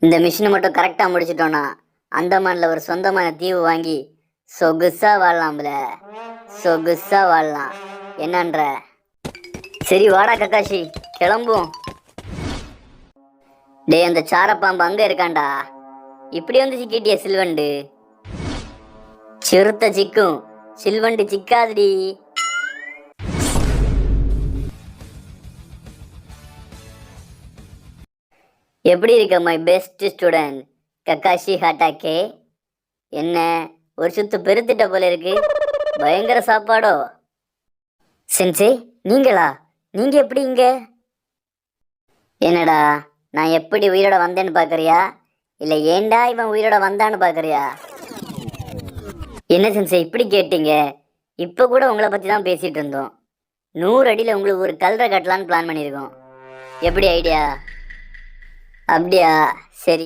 இந்த மிஷினை மட்டும் கரெக்டாக முடிச்சிட்டோன்னா அந்தமானில் ஒரு சொந்தமான தீவு வாங்கி சொகுசா வாழலாம்ல. சொகுசா வாழலாம். என்னன்ற? சரி வாடா கக்காஷி, கிளம்புவோம். டேய், அந்த சாரப்பாம்பு அங்க இருக்கான்டா. இப்படி வந்து சிக்கிட்டிய சில்வண்டு. சிறுத்த சிக்கும், சில்வண்டு சிக்காதுடி. எப்படி இருக்க மை பெஸ்ட் ஸ்டூடெண்ட் கக்காஷி ஹாட்டாக்கே? என்ன ஒரு சுத்து பெருத்திட்ட போல இருக்கு. பயங்கர சாப்பாடோ? சென்சே, நீங்களா? நீங்க எப்படி இங்க? என்னடா, நான் எப்படி உயிரோட வந்தேன்னு பாக்குறியா, இல்ல ஏண்டா இவன் உயிரோட வந்தான்னு பாக்குறியா? என்ன சென்சே இப்படி கேட்டீங்க? இப்ப கூட உங்களை பத்தி தான் பேசிட்டு இருந்தோம். 100 அடியில உங்களுக்கு ஒரு கல்ற கட்டலான்னு பிளான் பண்ணியிருக்கோம். எப்படி ஐடியா? அப்படியா? சரி.